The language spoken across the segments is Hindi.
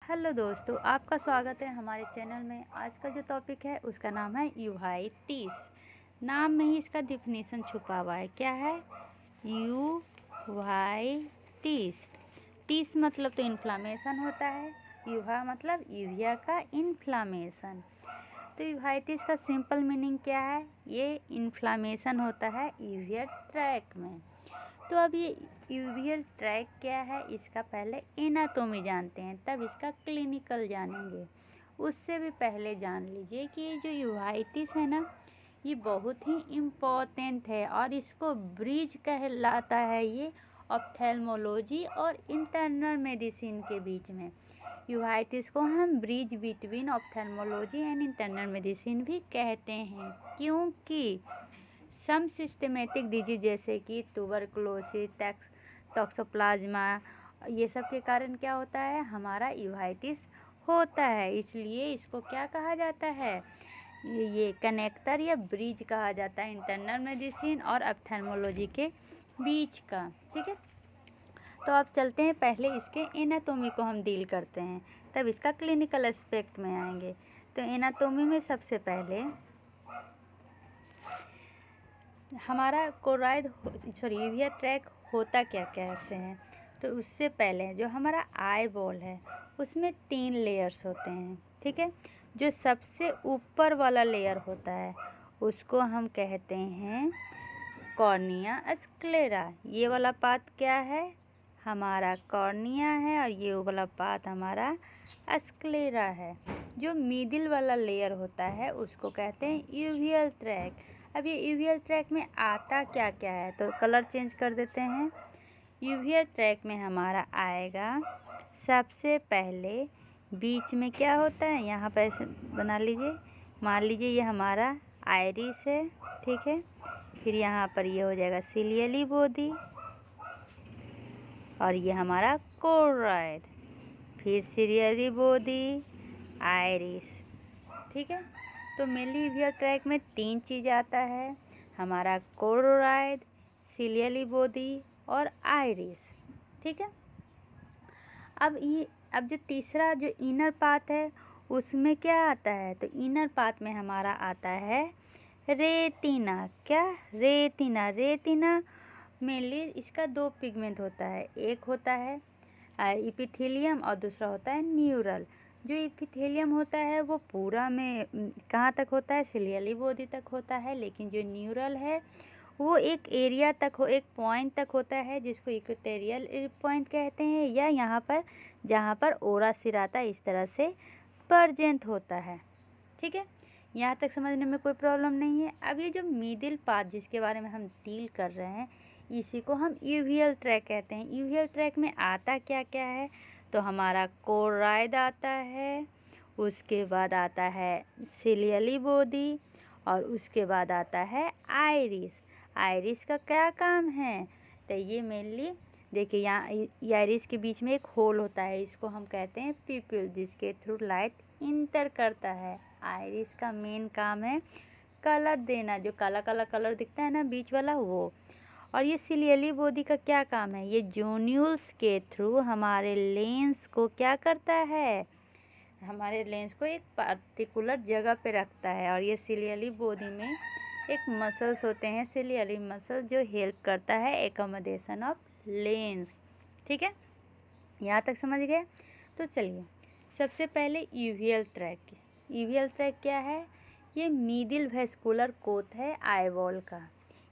हेलो दोस्तों, आपका स्वागत है हमारे चैनल में। आज का जो टॉपिक है उसका नाम है यूवाइटिस। नाम में ही इसका डिफिनीशन छुपा हुआ है। क्या है? यूवाइटिस। टिस मतलब तो इन्फ्लामेशन होता है। यूवा मतलब यूविया का इन्फ्लामेशन। तो यूवाइटिस का सिंपल मीनिंग क्या है? ये इन्फ्लामेशन होता है यूवियल ट्रैक में। तो अब ये यूवियल ट्रैक क्या है, इसका पहले एनाटोमी जानते हैं, तब इसका क्लिनिकल जानेंगे। उससे भी पहले जान लीजिए कि ये जो यूवाइटिस है ना, ये बहुत ही इम्पोर्टेंट है और इसको ब्रिज कहलाता है ये ऑप्थेल्मोलॉजी और इंटरनल मेडिसिन के बीच में। यूवाइटिस को हम bridge between ophthalmology and internal medicine भी कहते हैं, क्योंकि सम सिस्टमेटिक डिजीज जैसे कि ट्यूबरकुलोसिस, टॉक्सोप्लाज्मा, ये सब के कारण क्या होता है, हमारा यूवाइटिस होता है। इसलिए इसको क्या कहा जाता है, ये कनेक्टर या ब्रिज कहा जाता है इंटरनल मेडिसिन और ऑप्थेल्मोलॉजी के बीच का। ठीक है, तो अब चलते हैं, पहले इसके एनाटोमी को हम डील करते हैं, तब इसका क्लिनिकल एस्पेक्ट में आएंगे। तो एनाटोमी में सबसे पहले हमारा कोराइड यूविया ट्रैक होता क्या कैसे है। तो उससे पहले जो हमारा आई बॉल है उसमें 3 लेयर्स होते हैं। ठीक है, जो सबसे ऊपर वाला लेयर होता है उसको हम कहते हैं कॉर्निया स्क्लेरा। ये वाला पार्ट क्या है, हमारा कॉर्निया है, और ये वाला पार्ट हमारा स्क्लेरा है। जो मिडिल वाला लेयर होता है उसको कहते हैं यूवियल ट्रैक। अब ये यूवियल ट्रैक में आता क्या क्या है, तो कलर चेंज कर देते हैं। यूवियल ट्रैक में हमारा आएगा सबसे पहले बीच में क्या होता है, यहाँ पर ऐसे बना लीजिए, मान लीजिए ये हमारा आइरिस है। ठीक है, फिर यहाँ पर ये हो जाएगा सिलियली बॉडी, और ये हमारा कोरॉइड, फिर सिलियली बॉडी, आइरिस। ठीक है, तो मेनली यूवियल ट्रैक में 3 चीज़ आता है, हमारा कोरॉइड, सिलियली बॉडी और आइरिस। ठीक है, अब जो तीसरा जो इनर पार्ट है उसमें क्या आता है, तो इनर पार्ट में हमारा आता है रेटिना। क्या? रेटिना। रेटिना मेनली इसका 2 पिगमेंट होता है, एक होता है इपिथेलियम और दूसरा होता है न्यूरल। जो इपिथेलियम होता है वो पूरा में कहाँ तक होता है, सिलियली बॉडी तक होता है, लेकिन जो न्यूरल है वो एक एरिया तक एक पॉइंट तक होता है जिसको इक्वेटोरियल पॉइंट कहते हैं, या यहाँ पर जहाँ पर ओरा सिराता इस तरह से प्रेजेंट होता है। ठीक है, यहाँ तक समझने में कोई प्रॉब्लम नहीं है। अब ये जो मिडिल पार्ट जिसके बारे में हम डील कर रहे हैं इसी को हम यूवियल ट्रैक कहते हैं। यूवियल ट्रैक में आता क्या क्या है, तो हमारा कोरॉइड आता है, उसके बाद आता है सिलियली बॉडी, और उसके बाद आता है आइरिस। आइरिस का क्या काम है, तो ये मेनली देखिए यहाँ आइरिस के बीच में एक होल होता है, इसको हम कहते हैं पिप्यूल, जिसके थ्रू लाइट इंटर करता है। आइरिस का मेन काम है कलर देना, जो काला काला कलर दिखता है ना बीच वाला वो। और ये सिलियली बॉडी का क्या काम है, ये जोन्यूल्स के थ्रू हमारे लेंस को क्या करता है, हमारे लेंस को एक पार्टिकुलर जगह पे रखता है। और ये सिलियली बॉडी में एक मसल्स होते हैं, सिलियली मसल, जो हेल्प करता है एकोमोडेशन ऑफ लेंस। ठीक है, यहाँ तक समझ गए। तो चलिए सबसे पहले यूवियल ट्रैक। यूवियल ट्रैक क्या है, ये मिडिल वेस्कुलर कोट है आई बॉल का।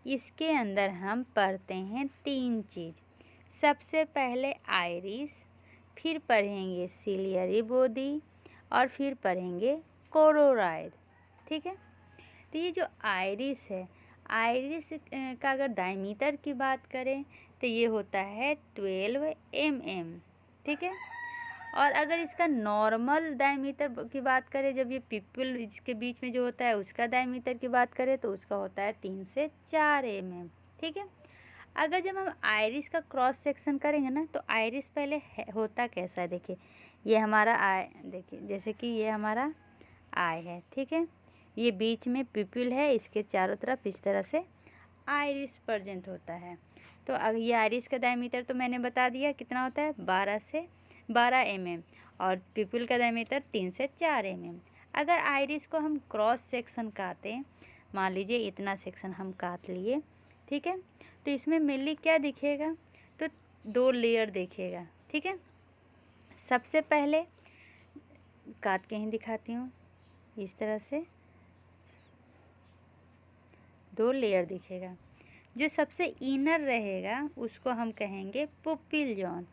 इसके अंदर हम पढ़ते हैं 3 चीज़। सबसे पहले आइरिस, फिर पढ़ेंगे सिलियरी बॉडी, और फिर पढ़ेंगे कोरोराइड। ठीक है, तो ये जो आइरिस है, आइरिस का अगर डायमीटर की बात करें तो ये होता है 12 mm। ठीक है, और अगर इसका नॉर्मल डायमीटर की बात करें, जब ये पिप्पल इसके बीच में जो होता है उसका डायमीटर की बात करें तो उसका होता है 3 से 4 mm। ठीक है, अगर जब हम आइरिस का क्रॉस सेक्शन करेंगे ना, तो आइरिस पहले होता कैसा है, देखिए ये हमारा आई, देखिए जैसे कि ये हमारा आई है। ठीक है, ये बीच में पिप्पल है, इसके चारों तरफ इस तरह से आइरिस प्रेजेंट होता है। तो ये आइरिस का डायमीटर तो मैंने बता दिया कितना होता है, 12 से 12 mm। और पिपुल का डायमीटर 3 से 4 mm। अगर आइरिस को हम क्रॉस सेक्शन काटें, मान लीजिए इतना सेक्शन हम काट लिए, ठीक है, तो इसमें मेनली क्या दिखेगा, तो 2 लेयर दिखेगा, ठीक है। सबसे पहले काट के ही दिखाती हूँ, इस तरह से 2 लेयर दिखेगा। जो सबसे इनर रहेगा उसको हम कहेंगे पुपिल जोन,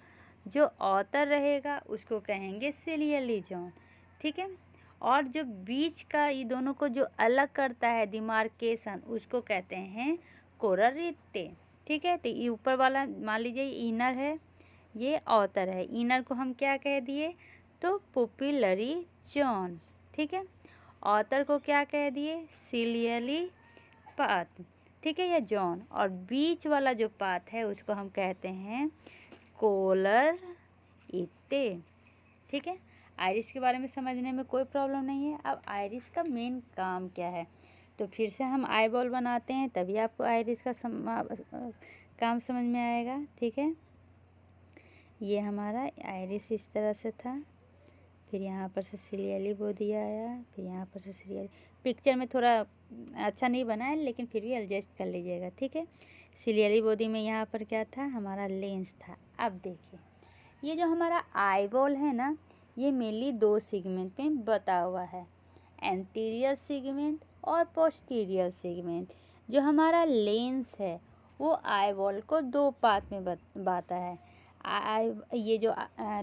जो आउटर रहेगा उसको कहेंगे सिलियली जोन, ठीक है। और जो बीच का ये दोनों को जो अलग करता है डिमार्केशन, उसको कहते हैं कोरल रिट्टे, ठीक है। तो ये ऊपर वाला मान लीजिए इनर है, ये आउटर है, इनर को हम क्या कह दिए, तो पुपिलरी जोन, ठीक है। आउटर को क्या कह दिए, सिलियली पाथ, ठीक है, या जोन। और बीच वाला जो पाथ है उसको हम कहते हैं कोलर इत्ते, ठीक है। आइरिस के बारे में समझने में कोई प्रॉब्लम नहीं है। अब आइरिस का मेन काम क्या है, तो फिर से हम आई बॉल बनाते हैं, तभी आपको आइरिस का काम समझ में आएगा, ठीक है। ये हमारा आइरिस इस तरह से था, फिर यहाँ पर से सिलियली बॉडी आया, फिर यहाँ पर से सिलियली, पिक्चर में थोड़ा अच्छा नहीं बना है लेकिन फिर भी एडजस्ट कर लीजिएगा, ठीक है। सिलियली बॉडी में यहाँ पर क्या था, हमारा लेंस था। अब देखिए ये जो हमारा आई बॉल है ना, ये मेनली 2 सेगमेंट में बता हुआ है, एंटीरियर सेगमेंट और पोस्टीरियर सेगमेंट। जो हमारा लेंस है वो आई बॉल को 2 पार्ट में बांटा है। ये जो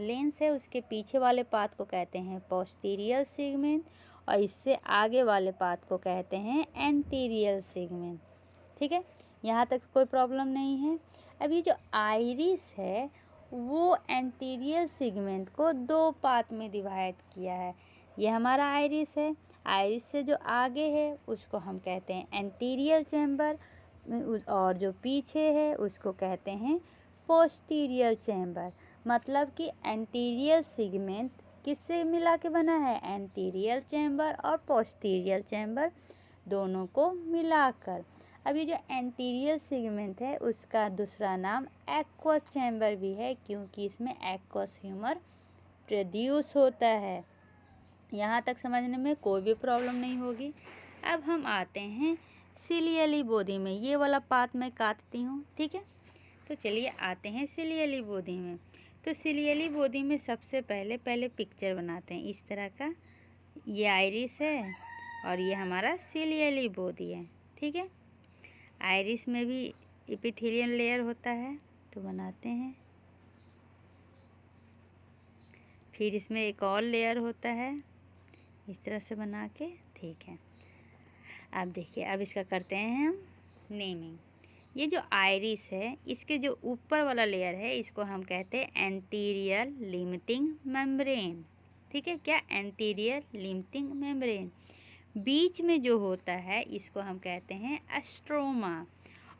लेंस है उसके पीछे वाले पार्ट को कहते हैं पोस्टीरियर सेगमेंट और इससे आगे वाले पार्ट को कहते हैं एंटीरियर सेगमेंट, ठीक है। यहाँ तक कोई प्रॉब्लम नहीं है। अब ये जो आइरिस है वो एंटीरियर सेगमेंट को 2 पार्ट में डिवाइड किया है। ये हमारा आइरिस है, आइरिस से जो आगे है उसको हम कहते हैं एंटीरियर चैम्बर और जो पीछे है उसको कहते हैं पोस्टीरियर चैम्बर। मतलब कि एंटीरियर सेगमेंट किससे मिला के बना है, एंटीरियर चैम्बर और पोस्टीरियर चैम्बर दोनों को मिलाकर। अब ये जो एंटीरियर सेगमेंट है उसका दूसरा नाम एक्वस चैम्बर भी है, क्योंकि इसमें एक्वस ह्यूमर प्रोड्यूस होता है। यहाँ तक समझने में कोई भी प्रॉब्लम नहीं होगी। अब हम आते हैं सिलियली बॉडी में, ये वाला पार्ट मैं काटती हूँ, ठीक है। तो चलिए आते हैं सिलियली बॉडी में। तो सिलियली बॉडी में सबसे पहले पिक्चर बनाते हैं इस तरह का, ये आइरिस है और ये हमारा सिलियली बॉडी है, ठीक है। आइरिस में भी एपिथेलियल लेयर होता है, तो बनाते हैं। फिर इसमें एक और लेयर होता है, इस तरह से बना के, ठीक है। अब देखिए, अब इसका करते हैं हम नेमिंग। ये जो आइरिस है इसके जो ऊपर वाला लेयर है इसको हम कहते हैं एंटीरियर लिमिटिंग मेम्ब्रेन, ठीक है। क्या, एंटीरियर लिमिटिंग मेम्ब्रेन। बीच में जो होता है इसको हम कहते हैं एस्ट्रोमा,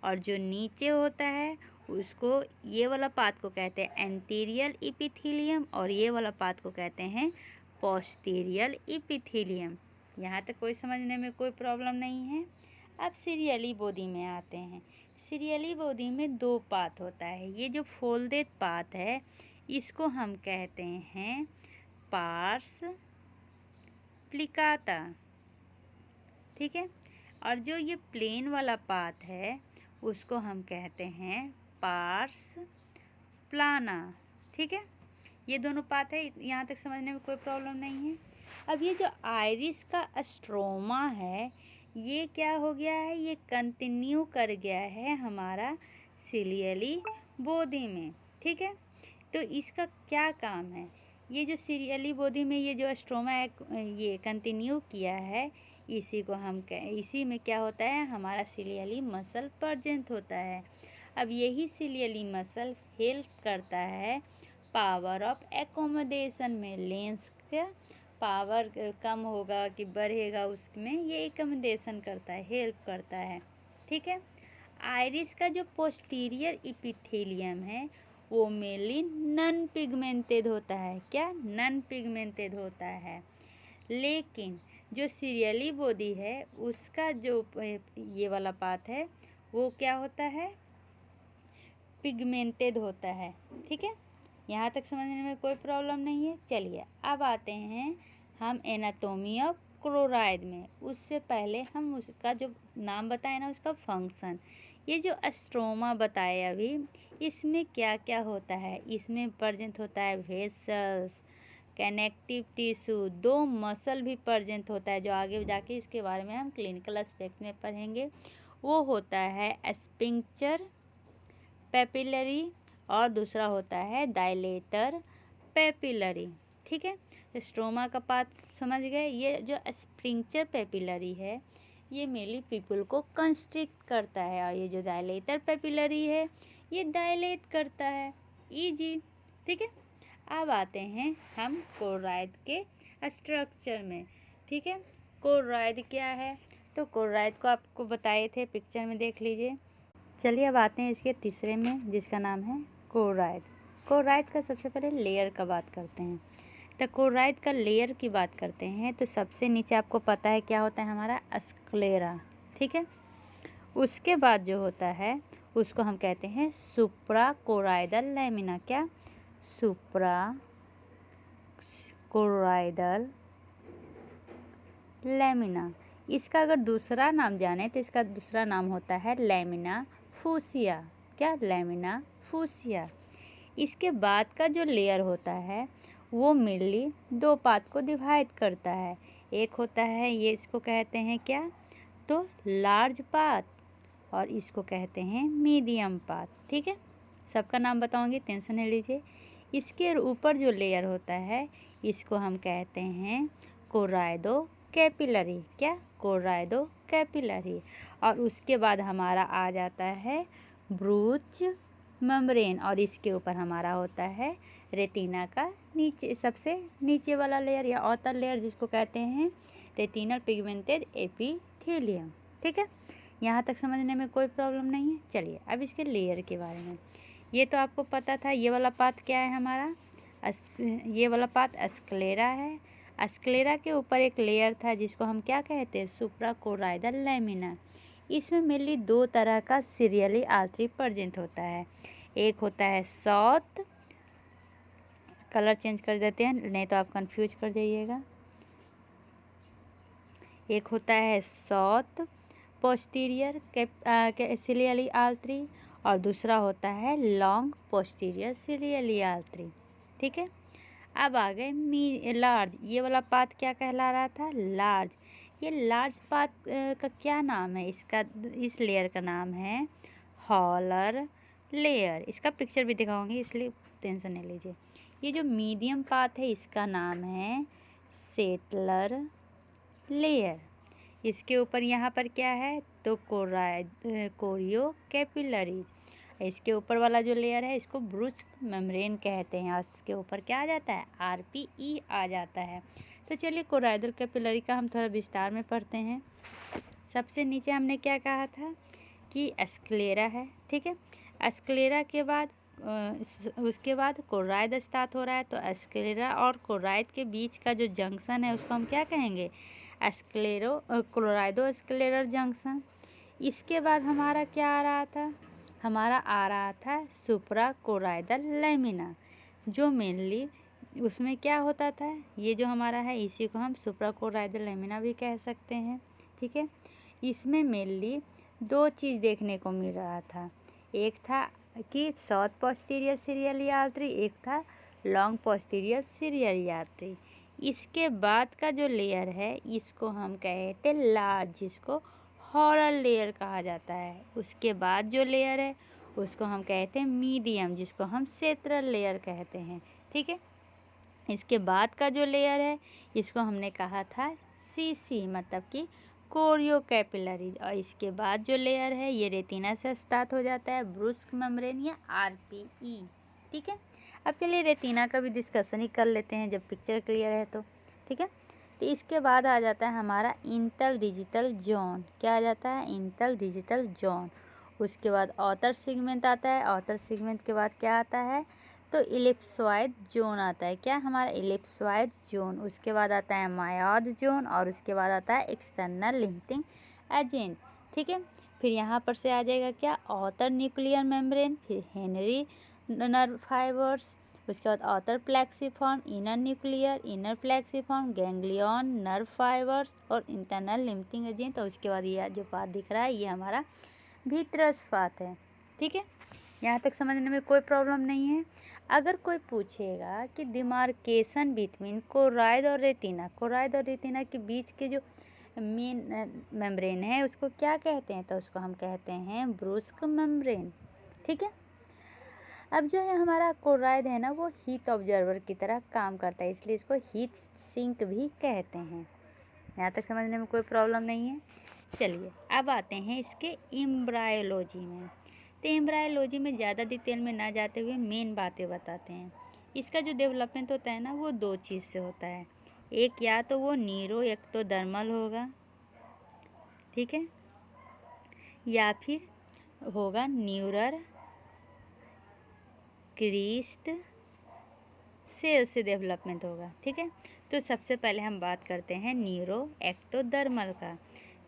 और जो नीचे होता है उसको, ये वाला पार्ट को कहते हैं एंटीरियर एपिथेलियम और ये वाला पार्ट को कहते हैं पोस्टीरियर एपिथेलियम। यहाँ तक कोई समझने में कोई प्रॉब्लम नहीं है। अब सिलियली बॉडी में आते हैं। सिलियली बॉडी में 2 पार्ट होता है। ये जो फोल्डेड पार्ट है इसको हम कहते हैं पार्स प्लिकाटा, ठीक है। और जो ये प्लेन वाला पार्ट है उसको हम कहते हैं पार्स प्लाना, ठीक है। ये दोनों पार्ट है, यहाँ तक समझने में कोई प्रॉब्लम नहीं है। अब ये जो आइरिस का स्ट्रोमा है ये क्या हो गया है, ये कंटिन्यू कर गया है हमारा सिलियली बॉडी में, ठीक है। तो इसका क्या काम है, ये जो सिलियली बॉडी में ये जो स्ट्रोमा है ये कंटिन्यू किया है, इसी में क्या होता है, हमारा सिलियली मसल प्रेजेंट होता है। अब यही सिलियली मसल हेल्प करता है पावर ऑफ एकोमोडेशन में। लेंस का पावर कम होगा कि बढ़ेगा उसमें ये एकोमोडेशन करता है, हेल्प करता है, ठीक है। आइरिस का जो पोस्टीरियर एपिथेलियम है वो मेनली नॉन पिगमेंटेड होता है। क्या, नॉन पिगमेंटेड होता है। लेकिन जो सिलियली बॉडी है उसका जो ये वाला पार्ट है वो क्या होता है, पिगमेंटेड होता है, ठीक है। यहाँ तक समझने में कोई प्रॉब्लम नहीं है। चलिए अब आते हैं हम एनाटोमी ऑफ क्लोराइड में। उससे पहले हम उसका जो नाम बताए ना, उसका फंक्शन, ये जो स्ट्रोमा बताए अभी, इसमें क्या क्या होता है। इसमें प्रेजेंट होता है वेसल्स, कनेक्टिव टिश्यू, 2 मसल भी प्रेजेंट होता है, जो आगे जाके इसके बारे में हम क्लिनिकल एस्पेक्ट में पढ़ेंगे। वो होता है स्पिंक्चर पेपिलरी और दूसरा होता है डायलेटर पेपिलरी। ठीक है, स्ट्रोमा का पार्ट समझ गए। ये जो स्पिंक्चर पेपिलरी है, ये मेनली पीपल को कंस्ट्रिक्ट करता है, और ये जो डायलेटर पेपिलरी है, ये डायलेट करता है। इजी। ठीक है, अब आते हैं हम क्लोराइड के स्ट्रक्चर में। ठीक है, क्लोराइड क्या है, तो क्लोराइड को आपको बताए थे, पिक्चर में देख लीजिए। चलिए अब आते हैं इसके तीसरे में, जिसका नाम है क्लोराइड। क्लोराइड का सबसे पहले लेयर का बात करते हैं। तो क्लोराइड का लेयर की बात करते हैं तो सबसे नीचे आपको पता है क्या होता है, हमारा स्क्लेरा। ठीक है, उसके बाद जो होता है उसको हम कहते हैं सुप्रा कोराइडल लैमिना। क्या, सुप्रा कोराइडल लैमिना। इसका अगर दूसरा नाम जाने तो इसका दूसरा नाम होता है लैमिना फूसिया। क्या, लैमिना फूसिया। इसके बाद का जो लेयर होता है वो मेनली 2 पार्ट को डिवाइड करता है। एक होता है, ये इसको कहते हैं क्या, तो लार्ज पार्ट, और इसको कहते हैं मीडियम पार्ट। ठीक है, सबका नाम बताऊंगी, टेंशन नहीं लीजिए। इसके ऊपर जो लेयर होता है इसको हम कहते हैं कोराइडो कैपिलरी। क्या, कोराइडो कैपिलरी। और उसके बाद हमारा आ जाता है ब्रूच मेम्ब्रेन, और इसके ऊपर हमारा होता है रेटिना का नीचे, सबसे नीचे वाला लेयर या आउटर लेयर, जिसको कहते हैं रेटिनल पिगमेंटेड एपिथेलियम। ठीक है, यहाँ तक समझने में कोई प्रॉब्लम नहीं है। चलिए अब इसके लेयर के बारे में। ये तो आपको पता था, ये वाला पार्ट क्या है हमारा, ये वाला पार्ट स्क्लेरा है। स्क्लेरा के ऊपर एक लेयर था जिसको हम क्या कहते हैं, सुप्राकोराइडल लैमिना। इसमें मेनली 2 तरह का सीरियली आर्टरी प्रेजेंट होता है। एक होता है साउथ, कलर चेंज कर देते हैं नहीं तो आप कंफ्यूज कर जाइएगा। एक होता है साउथ पोस्टीरियर सीरियली आर्टरी, और दूसरा होता है लॉन्ग पोस्टीरियर सीरियली आर्टरी। ठीक है, अब आ गए लार्ज। ये वाला पार्ट क्या कहला रहा था, लार्ज। ये लार्ज पार्ट का क्या नाम है, इसका, इस लेयर का नाम है हॉलर लेयर। इसका पिक्चर भी दिखाऊंगी, इसलिए टेंशन नहीं लीजिए। ये जो मीडियम पार्ट है इसका नाम है सेटलर लेयर। इसके ऊपर यहाँ पर क्या है, तो कोरियो कैपिलरीज। इसके ऊपर वाला जो लेयर है इसको ब्रूच मेम्ब्रेन कहते हैं, और इसके ऊपर क्या आ जाता है, आरपीई आ जाता है। तो चलिए कोराइडल कैपिलरी का हम थोड़ा विस्तार में पढ़ते हैं। सबसे नीचे हमने क्या कहा था कि स्क्लेरा है। ठीक है, स्क्लेरा के बाद उसके बाद कोराइड स्टार्ट हो रहा है, तो स्क्लेरा और कोराइड के बीच का जो जंक्शन है उसको हम क्या कहेंगे, क्लोराइडो स्क्लेरल जंक्शन। इसके बाद हमारा क्या आ रहा था, हमारा आ रहा था सुप्रा कोराइडल लैमिना, जो मेनली उसमें क्या होता था, ये जो हमारा है इसी को हम सुप्रा कोराइडल लैमिना भी कह सकते हैं। ठीक है, इसमें मेनली 2 चीज़ देखने को मिल रहा था। एक था कि साउथ पोस्टीरियर सीरियली आर्टरी, एक था लॉन्ग पोस्टीरियर सीरियली आर्टरी। इसके बाद का जो लेयर है इसको हम कहते हैं लार्ज, जिसको हॉलर लेयर कहा जाता है। उसके बाद जो लेयर है उसको हम कहते हैं मीडियम, जिसको हम सेट्रल लेयर कहते हैं। ठीक है, इसके बाद का जो लेयर है इसको हमने कहा था सीसी, मतलब कि कोरियो कैपिलरी। और इसके बाद जो लेयर है ये रेटिना से स्टार्ट हो जाता है, ब्रूस्क मेम्ब्रेन या आरपीई। ठीक है, अब चलिए रेटिना का भी डिस्कशन ही कर लेते हैं जब पिक्चर क्लियर है तो। ठीक है, तो इसके बाद आ जाता है हमारा इंटर डिजिटल जोन। क्या आ जाता है, इंटर डिजिटल जोन। उसके बाद आउटर सेगमेंट आता है, आउटर सेगमेंट के बाद क्या आता है, तो इलिप्सॉइड जोन आता है। क्या, हमारा इलिप्सॉइड जोन। उसके बाद आता है मायोड जोन, और उसके बाद आता है एक्सटर्नल लिमिटिंग एजेंट। ठीक है, फिर यहाँ पर से आ जाएगा क्या, आउटर न्यूक्लियर मेम्ब्रेन, फिर हेनरी नर्व फाइबर्स, उसके बाद outer plexiform, inner nuclear, inner plexiform, ganglion, nerve fibres और इंटरनल लिम्फिंग एजेंट। और उसके बाद ये जो पार्ट दिख रहा है ये हमारा वीट्रस पार्ट है। ठीक है, यहाँ तक समझने में कोई प्रॉब्लम नहीं है। अगर कोई पूछेगा कि डिमार्केशन बिटवीन कोरॉइड और रेटिना के बीच के जो मेन मेम्ब्रेन है उसको क्या कहते हैं, तो उसको हम कहते हैं ब्रूस्क मेम्ब्रेन। ठीक है, अब जो है हमारा कोरॉइड है ना वो हीट ऑब्जर्वर की तरह काम करता है, इसलिए इसको हीट सिंक भी कहते हैं। यहाँ तक समझने में कोई प्रॉब्लम नहीं है। चलिए अब आते हैं इसके एम्ब्रायोलॉजी में। तो एम्ब्रायोलॉजी में ज़्यादा डिटेल में ना जाते हुए मेन बातें बताते हैं। इसका जो डेवलपमेंट होता है ना वो दो चीज़ से होता है, एक या तो वो न्यूरो एक्टोडर्मल होगा, ठीक है, या फिर होगा न्यूरल क्रिस्ट सेल से डेवलपमेंट होगा। ठीक है, तो सबसे पहले हम बात करते हैं न्यूरो एक्टोडर्मल का।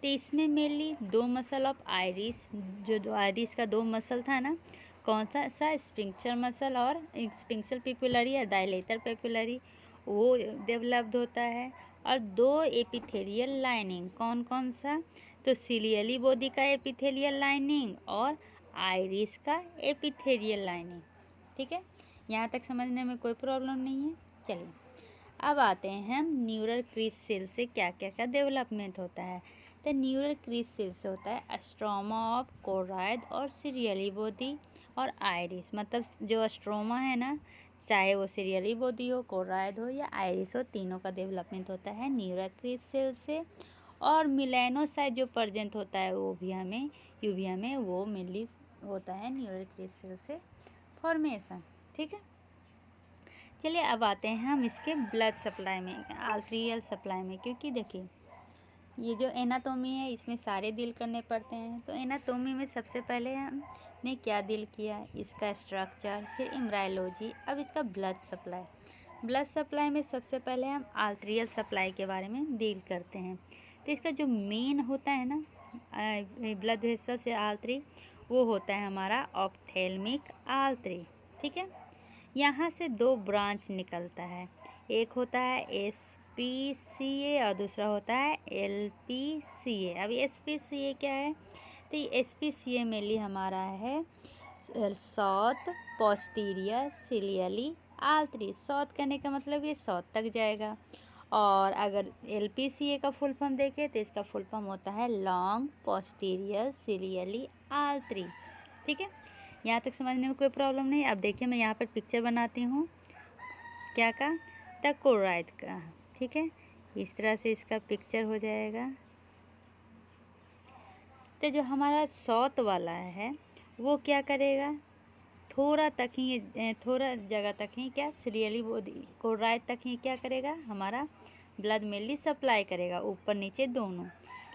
तो इसमें मेनली दो मसल ऑफ आइरिस, जो आइरिस का दो मसल था ना, कौन सा स्पिंक्चर मसल और स्पिंक्चर पेपिलरी या डायलेटर पेपिलरी, वो डेवलप्ड होता है। और दो एपिथेलियल लाइनिंग, कौन कौन सा, तो सिलियली बॉडी का एपिथेलियल लाइनिंग और आइरिस का एपिथेलियल लाइनिंग। ठीक है, यहाँ तक समझने में कोई प्रॉब्लम नहीं है। चलिए अब आते हैं हम न्यूरल क्रीज सेल से क्या क्या क्या डेवलपमेंट होता है। तो न्यूरल क्रीज सेल से होता है स्ट्रोमा ऑफ कोरॉइड और सीरियली बॉडी और आइरिस। मतलब जो स्ट्रोमा है ना, चाहे वो सीरियली बॉडी हो, कोरॉइड हो या आइरिस हो, तीनों का डेवलपमेंट होता है न्यूरल क्रीज सेल से। और मिलेनोसाइट जो प्रेजेंट होता है वो भी हमें यूविया में वो मेनली होता है न्यूरल क्रीज सेल से फॉर्मेशन। ठीक है, चलिए अब आते हैं हम इसके ब्लड सप्लाई में, आर्टेरियल सप्लाई में। क्योंकि देखिए ये जो एनाटोमी है इसमें सारे डील करने पड़ते हैं। तो एनाटोमी में सबसे पहले हमने क्या डील किया, इसका स्ट्रक्चर, फिर एम्ब्रायोलॉजी, अब इसका ब्लड सप्लाई। ब्लड सप्लाई में सबसे पहले हम आर्टेरियल सप्लाई के बारे में डील करते हैं। तो इसका जो मेन होता है ना ब्लड वेसल से आर्टरी, वो होता है हमारा ऑप्थेल्मिक आर्टरी। ठीक है, यहाँ से दो ब्रांच निकलता है, एक होता है SPCA और दूसरा होता है LPCA। अब SPCA क्या है, तो ये SPCA मेनली हमारा है साउथ पोस्टीरियर सिलियली आर्टरी। साउथ कहने का मतलब ये साउथ तक जाएगा। और अगर LPCA का फुल फॉर्म देखें तो इसका फुल फॉर्म होता है लॉन्ग पोस्टीरियर सिलियली आर्टरी। ठीक है, यहाँ तक समझने में कोई प्रॉब्लम नहीं। अब देखिए मैं यहाँ पर पिक्चर बनाती हूँ क्या का, द कोरॉइड का। ठीक है, इस तरह से इसका पिक्चर हो जाएगा। तो जो हमारा साउथ वाला है वो क्या करेगा, थोड़ा तक ही, थोड़ा जगह तक ही क्या, सीरियली बॉडी कोरॉइड तक ही क्या करेगा, हमारा ब्लड मेनली सप्लाई करेगा, ऊपर नीचे दोनों।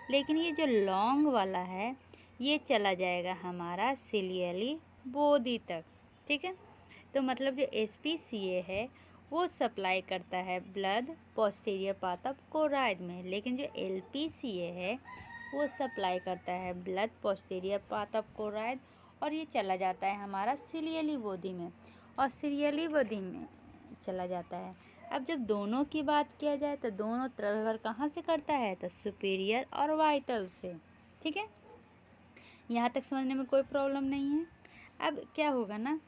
लेकिन ये जो लॉन्ग वाला है ये चला जाएगा हमारा सिलियली बॉडी तक। ठीक है, तो मतलब जो SPCA है वो सप्लाई करता है blood posterior part of choroid में, लेकिन जो LPCA है वो सप्लाई करता है blood posterior part of choroid, और ये चला जाता है हमारा सिलियली बॉडी में, और सिलियली बॉडी में चला जाता है। अब जब दोनों की बात किया जाए तो दोनों ट्रांसफर कहाँ से करता है, तो सुपीरियर और वाइटल से। ठीक है, यहाँ तक समझने में कोई प्रॉब्लम नहीं है। अब क्या होगा ना,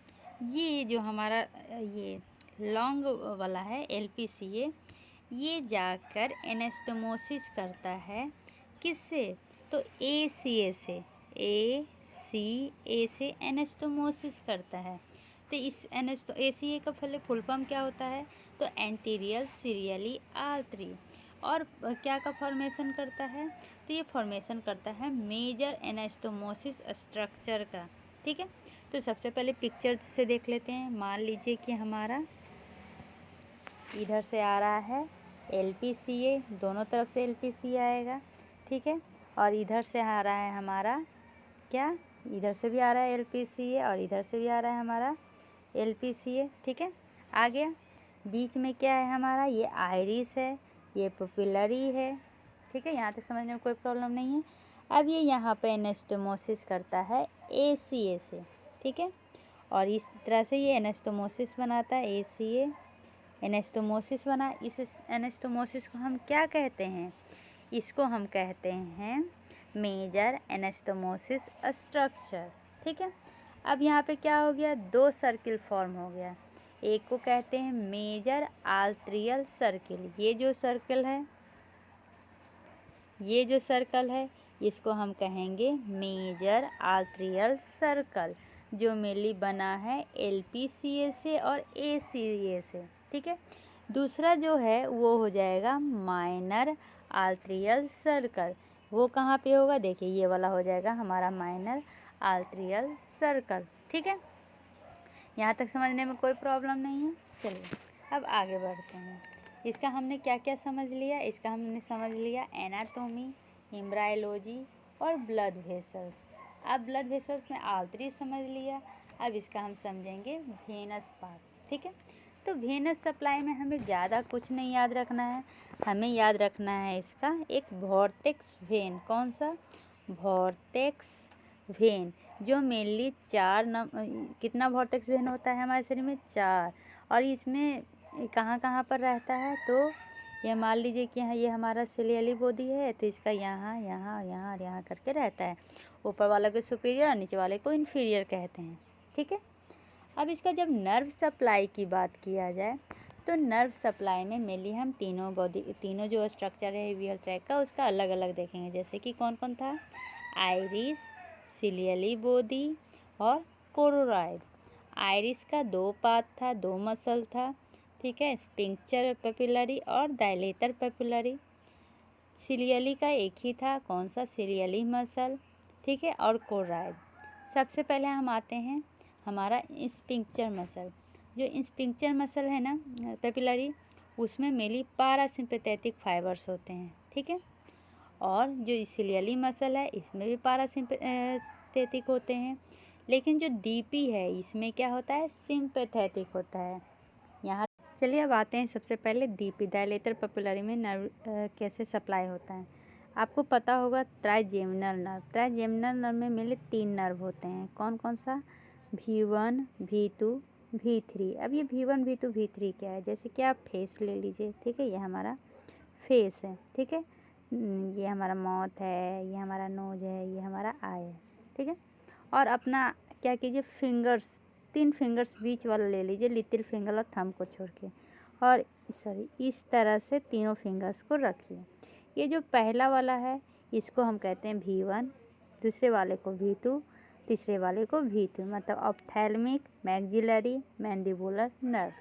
ये जो हमारा ये लॉन्ग वाला है LPCA, ये जाकर एनास्टोमोसिस करता है किससे, तो ACA से, ACA से एनास्टोमोसिस करता है। तो इस ACA का फुल फॉर्म क्या होता है, तो एंटीरियर सीरियली आर्टरी। और क्या का फॉर्मेशन करता है, तो ये फॉर्मेशन करता है मेजर एनास्टोमोसिस स्ट्रक्चर का। ठीक है, तो सबसे पहले पिक्चर से देख लेते हैं। मान लीजिए कि हमारा इधर से आ रहा है LPCA, दोनों तरफ से LPCA आएगा। ठीक है, और इधर से आ रहा है हमारा क्या, इधर से भी आ रहा है LPCA और इधर से भी आ रहा है हमारा LPCA। ठीक है, आ गया। बीच में क्या है हमारा, ये आइरिस है, ये पुपिलरी है। ठीक है, यहाँ तक समझने में कोई प्रॉब्लम नहीं है। अब ये यहाँ पे एनास्टोमोसिस करता है ACA से। ठीक है, और इस तरह से ये एनास्टोमोसिस बनाता है, ACA एनास्टोमोसिस बना। इस एनास्टोमोसिस को हम क्या कहते हैं? इसको हम कहते हैं मेजर एनास्टोमोसिस स्ट्रक्चर। ठीक है, अब यहाँ पे क्या हो गया, 2 सर्किल फॉर्म हो गया। एक को कहते हैं मेजर आर्टरियल सर्किल, ये जो सर्कल है, ये जो सर्कल है इसको हम कहेंगे मेजर आर्टरियल सर्कल, जो मेनली बना है LPCA से और ACA से। ठीक है, दूसरा जो है वो हो जाएगा माइनर आर्टरियल सर्कल। वो कहाँ पे होगा, देखिए ये वाला हो जाएगा हमारा माइनर आर्टरियल सर्कल। ठीक है, यहाँ तक समझने में कोई प्रॉब्लम नहीं है। चलिए अब आगे बढ़ते हैं। इसका हमने क्या क्या समझ लिया? इसका हमने समझ लिया एनाटोमी, एम्ब्रायोलॉजी और ब्लड वेसल्स। अब ब्लड वेसल्स में आर्टरी समझ लिया, अब इसका हम समझेंगे वेनस पार्ट। ठीक है, तो वेनस सप्लाई में हमें ज़्यादा कुछ नहीं याद रखना है, हमें याद रखना है इसका एक वॉर्टेक्स वेन। कौन सा? वॉर्टेक्स वेन, जो मेनली कितना वॉर्टेक्स वेन होता है हमारे शरीर में? 4। और इसमें कहाँ कहाँ पर रहता है? तो ये मान लीजिए कि ये हमारा सिलियली बॉडी है, तो इसका यहाँ यहाँ यहाँ और यहाँ करके रहता है। ऊपर वाले को सुपीरियर और नीचे वाले को इन्फीरियर कहते हैं। ठीक है, अब इसका जब नर्व सप्लाई की बात किया जाए तो नर्व सप्लाई में मेनली हम तीनों जो स्ट्रक्चर है वीयल ट्रैक का, उसका अलग अलग देखेंगे। जैसे कि कौन कौन था? आइरिस, सिलियली बॉडी और कोरोरॉइड। आइरिस का 2 पार्ट था, 2 मसल था। ठीक है, स्पिंक्चर पेपिलरी और डायलेटर पेपिलरी। सिलियली का एक ही था, कौन सा? सिलियली मसल। ठीक है, और कोरोरॉइड। सबसे पहले हम आते हैं हमारा स्पिंक्चर मसल। जो स्पिंक्चर मसल है ना पेपिलरी, उसमें मेनली पारासिम्पैथेटिक फाइबर्स होते हैं। ठीक है, और जो सिलियली मसल है इसमें भी पारासिम्पैथेटिक होते हैं, लेकिन जो DP है इसमें क्या होता है? सिम्पैथेटिक होता है। यहाँ चलिए अब आते हैं सबसे पहले DP डायलेटर पेपिलरी में नर्व कैसे सप्लाई होता है। आपको पता होगा ट्राइजेमिनल नर्व। ट्राइजेमिनल नर्व में मेनली 3 नर्व होते हैं। कौन कौन सा? V1, V2, V3। अब ये V1, V2, V3 क्या है? जैसे कि आप फेस ले लीजिए। ठीक है, ये हमारा फेस है। ठीक है, ये हमारा माउथ है, ये हमारा नोज है, ये हमारा आई है। ठीक है, और अपना क्या कीजिए, फिंगर्स 3 फिंगर्स बीच वाला ले लीजिए, लिटिल फिंगर और थंब को छोड़ के, और इस तरह से तीनों फिंगर्स को रखिए। ये जो पहला वाला है इसको हम कहते हैं V1, दूसरे वाले को V2, तीसरे वाले को V3, मतलब ऑप्थैल्मिक, मैक्सिलरी, मैंडिबुलर नर्व।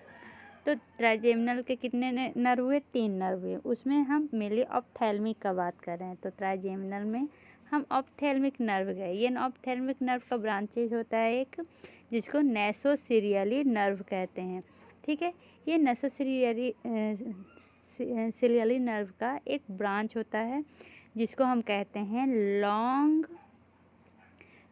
तो ट्राइजेमिनल के कितने नर्व हुए? 3 नर्व हुए। उसमें हम मेनली ऑप्थैल्मिक का बात कर रहे हैं, तो ट्राइजेमिनल में हम ऑप्थैल्मिक नर्व गए। ये ऑप्थैल्मिक नर्व का ब्रांचेज होता है एक, जिसको नेसोसीरियली नर्व कहते हैं। ठीक है, ये नेसोसीरियली नर्व का एक ब्रांच होता है जिसको हम कहते हैं लॉन्ग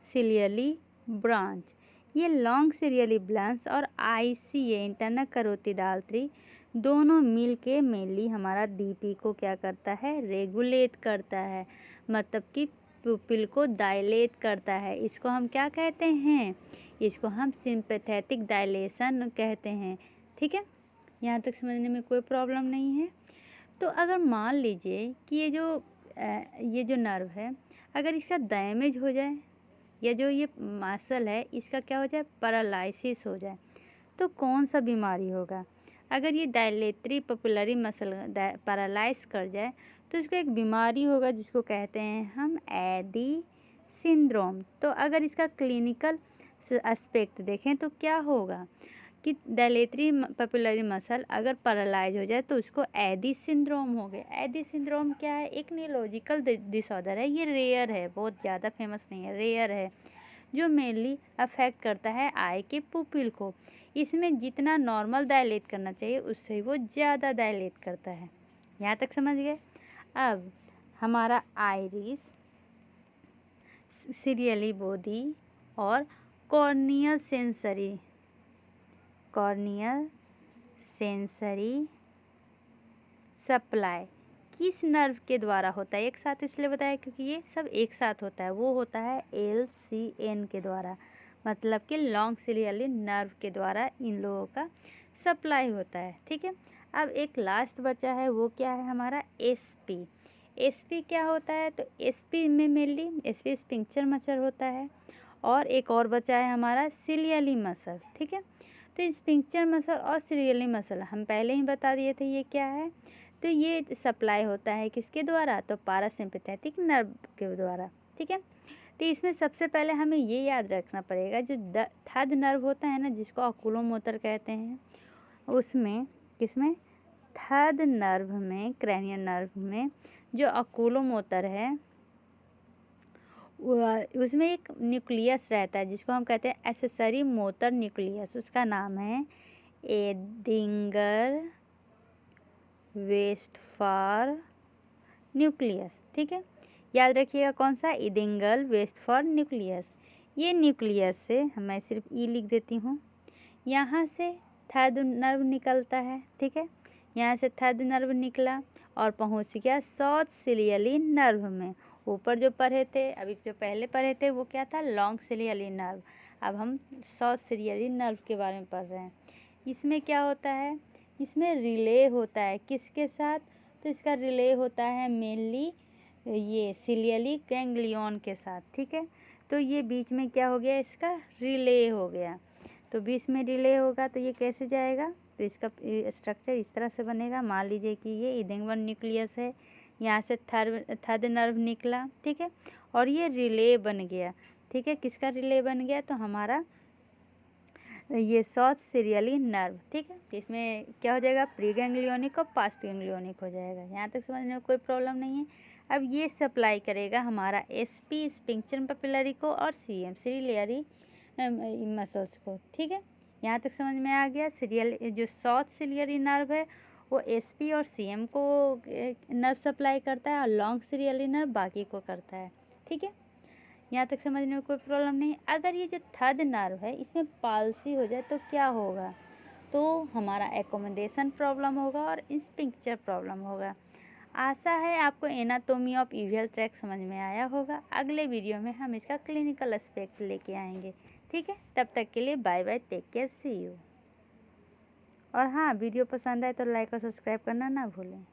सीरियली ब्रांच। ये लॉन्ग सीरियली ब्रांच और ICA इंटरनल कैरोटिड आर्टरी दोनों मिल के मेनली हमारा DP को क्या करता है? रेगुलेट करता है, मतलब कि पुपिल को डायलेट करता है। इसको हम क्या कहते हैं? इसको हम सिंपैथेटिक डायलेशन कहते हैं। ठीक है, यहाँ तक समझने में कोई प्रॉब्लम नहीं है। तो अगर मान लीजिए कि ये जो नर्व है, अगर इसका डैमेज हो जाए या जो ये मसल है इसका क्या हो जाए? पैरालिसिस हो जाए, तो कौन सा बीमारी होगा? अगर ये डायलेटरी पेपिलरी मसल पैरालाइज कर जाए तो इसको एक बीमारी होगा जिसको कहते हैं हम एडी सिंड्रोम। तो अगर इसका क्लिनिकल एस्पेक्ट देखें तो क्या होगा कि डायलेटरी पेपिलरी मसल अगर पैरालाइज हो जाए तो उसको एडी सिंड्रोम हो गया। एडी सिंड्रोम क्या है? एक न्यूरोलॉजिकल डिसऑर्डर है। ये रेयर है, बहुत ज़्यादा फेमस नहीं है, रेयर है, जो मेनली अफेक्ट करता है आई के पुपिल को। इसमें जितना नॉर्मल डायलेट करना चाहिए उससे वो ज़्यादा डायलेट करता है। यहाँ तक समझ गए? अब हमारा आइरिस, सीरियली बॉडी और कॉर्नियल सेंसरी सप्लाई किस नर्व के द्वारा होता है? एक साथ इसलिए बताया क्योंकि ये सब एक साथ होता है। वो होता है LCN के द्वारा, मतलब कि लॉन्ग सिलियरी नर्व के द्वारा इन लोगों का सप्लाई होता है। ठीक है, अब एक लास्ट बचा है, वो क्या है हमारा एसपी। एसपी क्या होता है, तो एसपी में मेनली एसपी स्पिंक्चर मसल होता है, और एक और बचा है हमारा सिलियरी मसल। ठीक है, तो स्पिंक्चर मसल और सिलियरी मसल हम पहले ही बता दिए थे ये क्या है। तो ये सप्लाई होता है किसके द्वारा, तो पारासिम्पैथेटिक नर्व के द्वारा। ठीक है, तो इसमें सबसे पहले हमें ये याद रखना पड़ेगा, जो थर्ड नर्व होता है ना, जिसको ऑकुलोमोटर कहते हैं, उसमें किसमें, थर्ड नर्व में, क्रैनियल नर्व में जो ऑकुलोमोटर है उसमें एक न्यूक्लियस रहता है, जिसको हम कहते हैं एक्सेसरी मोटर न्यूक्लियस। उसका नाम है एडिंगर वेस्टफर न्यूक्लियस। ठीक है, याद रखिएगा कौन सा, एडिंगर वेस्टफर न्यूक्लियस। ये न्यूक्लियस से मैं सिर्फ ई लिख देती हूँ, यहाँ से थर्ड नर्व निकलता है। ठीक है, यहाँ से थर्ड नर्व निकला और पहुँच गया शॉर्ट सिलियरी नर्व में। ऊपर जो पढ़े थे, अभी जो पहले पढ़े थे वो क्या था, लॉन्ग सिलियरी नर्व। अब हम शॉर्ट सिलियरी नर्व के बारे में पढ़ रहे हैं। इसमें क्या होता है, इसमें रिले होता है किसके साथ, तो इसका रिले होता है मेनली ये सिलियरी गैंग्लियन के साथ। ठीक है, तो ये बीच में क्या हो गया, इसका रिले हो गया। तो बीच में रिले होगा तो ये कैसे जाएगा, तो इसका स्ट्रक्चर इस तरह से बनेगा। मान लीजिए कि ये एडिंगर न्यूक्लियस है, यहाँ से थर्ड नर्व निकला। ठीक है, और ये रिले बन गया। ठीक है, किसका रिले बन गया, तो हमारा ये शॉर्ट सिलियरी नर्व। ठीक है, इसमें क्या हो जाएगा, प्री गैंग्लियोनिक और पास्ट गैंग्लियोनिक हो जाएगा। यहाँ तक समझने में कोई प्रॉब्लम नहीं है। अब ये सप्लाई करेगा हमारा एसपी स्पिंक्टर पेपिलरी को और सीएम सिलियरी मसल्स को। ठीक है, यहाँ तक समझ में आ गया। जो शॉर्ट सिलियरी नर्व है वो एसपी और सीएम को नर्व सप्लाई करता है, और लॉन्ग सिलियरी नर्व बाकी को करता है। ठीक है, यहाँ तक समझने में कोई प्रॉब्लम नहीं। अगर ये जो थर्ड नर्व है इसमें पाल्सी हो जाए तो क्या होगा, तो हमारा एकोमोडेशन प्रॉब्लम होगा और स्पिंक्चर प्रॉब्लम होगा। आशा है आपको एनाटोमी ऑफ यूवियल ट्रैक्ट समझ में आया होगा। अगले वीडियो में हम इसका क्लिनिकल एस्पेक्ट लेके आएंगे। ठीक है, तब तक के लिए bye bye, take care, see you. और हाँ, वीडियो पसंद आए तो लाइक और सब्सक्राइब करना ना भूलें।